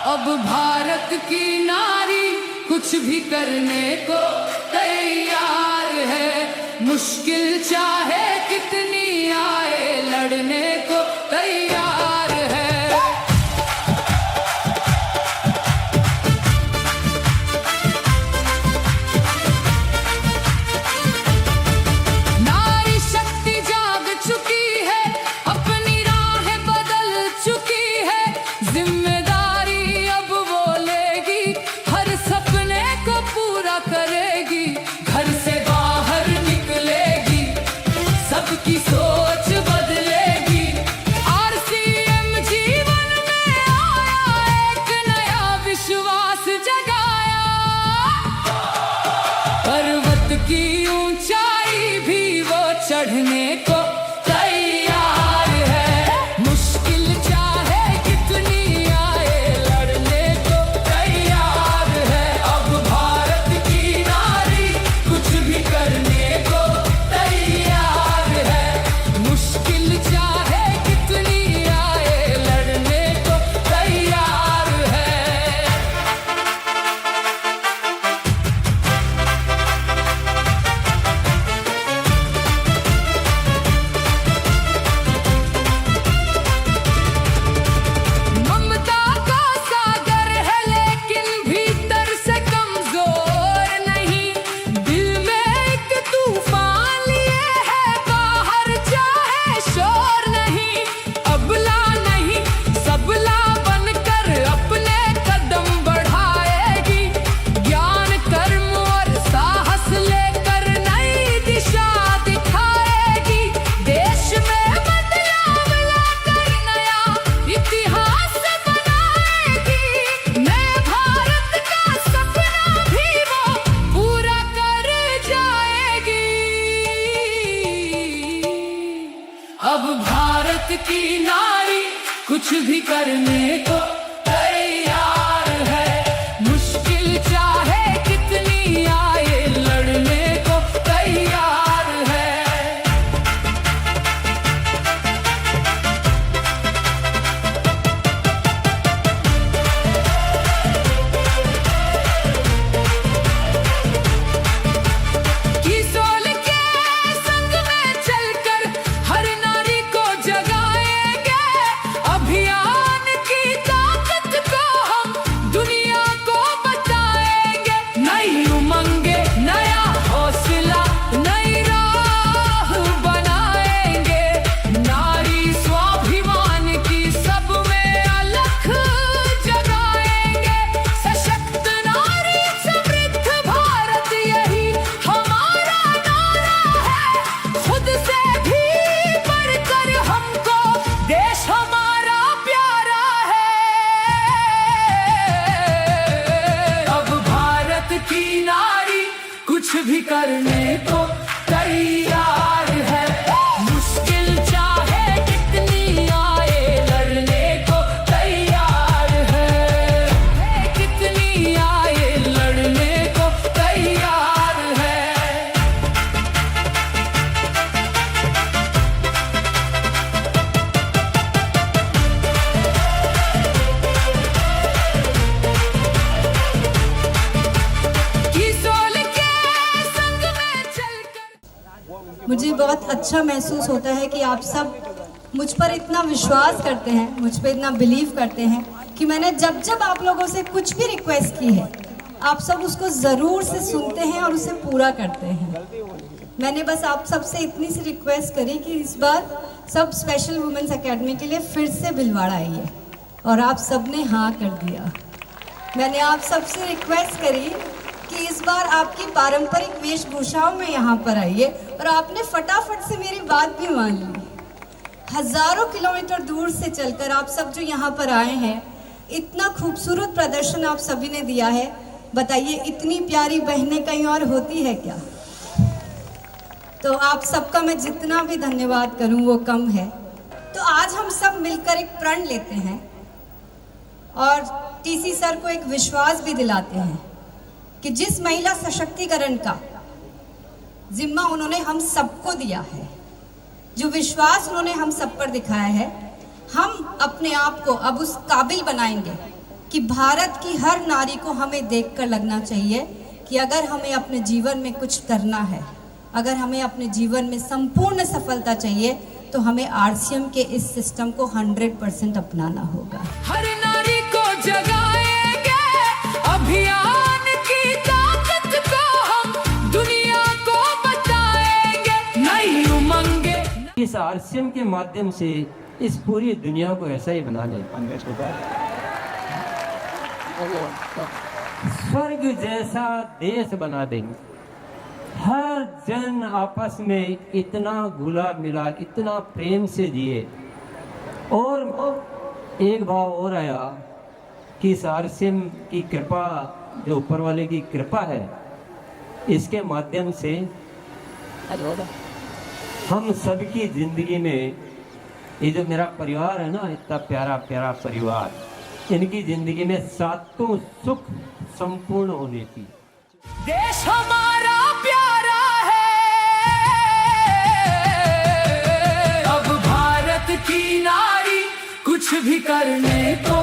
अब भारत की नारी कुछ भी करने को तैयार है। मुश्किल चाहे कितनी आए लड़ने को तैयार है। नारी शक्ति जाग चुकी है, अपनी राहें बदल चुकी है। जिम्मेदारी अब वो लेगी, हर सपने को पूरा करेगी। घर से बाहर निकलेगी, सबकी सोच बदलेगी। आरसीएम जीवन में आया, एक नया विश्वास जगाया। पर्वत की ऊंचाई भी वो चढ़ने को तैयार है। मुश्किल चाहे कितनी आए लड़ने को तैयार है। अब भारत की नारी कुछ भी करने को तैयार है। मुश्किल चाहे कितनी आए लड़ने को तैयार है। ममता का सागर है लेकिन भीतर से कमजोर नहीं। दिल में एक तूफान लिए है, बाहर चाहे शोर नहीं। अबला नहीं सबला बनकर अपने कदम बढ़ाएगी। ज्ञान कर्म और साहस लेकर नई दिशा दिखाएगी। देश में बदलाव लाकर नया इतिहास बनाएगी। नए भारत का सपना भी वो पूरा कर जाएगी। अब भारत की नारी कुछ भी करने को तैयार है। मुश्किल चाहे कितनी आए लड़ने को तैयार है। किशोर के संग में चलकर हर नारी को जगाएंगे। अभियान की ताकत को हम दुनिया को बताएंगे। नई उमंगे नया हौसला नई राह बनाएंगे। नारी स्वाभिमान की सब में अलख जगाएंगे। सशक्त नारी समृद्ध भारत यही हमारा नारा है। खुद से भी बढ़कर हमको देश हमारा प्यारा है। अब भारत की नारी कुछ भी करने को तैयार है। मुश्किल चाहे कितनी आए लड़ने को तैयार है। कितनी आए लड़ने को तैयार है। किशोर के संग में चलकर मुझे बहुत अच्छा महसूस होता है कि आप सब मुझ पर इतना विश्वास करते हैं, मुझ पर इतना बिलीव करते हैं कि मैंने जब जब आप लोगों से कुछ भी रिक्वेस्ट की है, आप सब उसको ज़रूर से सुनते हैं और उसे पूरा करते हैं। मैंने बस आप सब से इतनी सी रिक्वेस्ट करी कि इस बार सब स्पेशल वुमेन्स एकेडमी के लिए फिर से भिलवाड़ा आइए, और आप सब ने हाँ कर दिया। मैंने आप सब से रिक्वेस्ट करी कि इस बार आपकी पारंपरिक वेशभूषाओं में यहाँ पर आइए, और आपने फटाफट से मेरी बात भी मान ली। हजारों किलोमीटर दूर से चलकर आप सब जो यहाँ पर आए हैं, इतना खूबसूरत प्रदर्शन आप सभी ने दिया है। बताइए, इतनी प्यारी बहनें कहीं और होती है क्या? तो आप सबका मैं जितना भी धन्यवाद करूं वो कम है। तो आज हम सब मिलकर एक प्रण लेते हैं और टीसी सर को एक विश्वास भी दिलाते हैं कि जिस महिला सशक्तिकरण का जिम्मा उन्होंने हम सबको दिया है, जो विश्वास उन्होंने हम सब पर दिखाया है, हम अपने आप को अब उस काबिल बनाएंगे कि भारत की हर नारी को हमें देखकर लगना चाहिए कि अगर हमें अपने जीवन में कुछ करना है, अगर हमें अपने जीवन में संपूर्ण सफलता चाहिए, तो हमें आरसीएम के इस सिस्टम को 100% अपनाना होगा। हर नारी को जगाएंगे, अभियान की ताकत को हम दुनिया को बताएंगे, नई उमंगे। इस आरसीएम के माध्यम से इस पूरी दुनिया को ऐसा ही बना ले, स्वर्ग जैसा देश बना देंगे। हर जन आपस में इतना घुला मिला, इतना प्रेम से जिए। और एक भाव और आया कि इस आरसीएम की कृपा, जो ऊपर वाले की कृपा है, इसके माध्यम से हम सबकी जिंदगी में, ये जो मेरा परिवार है ना, इतना प्यारा प्यारा परिवार, इनकी जिंदगी में सातों सुख संपूर्ण होने की। देश हमारा प्यारा है, अब भारत की नारी कुछ भी करने को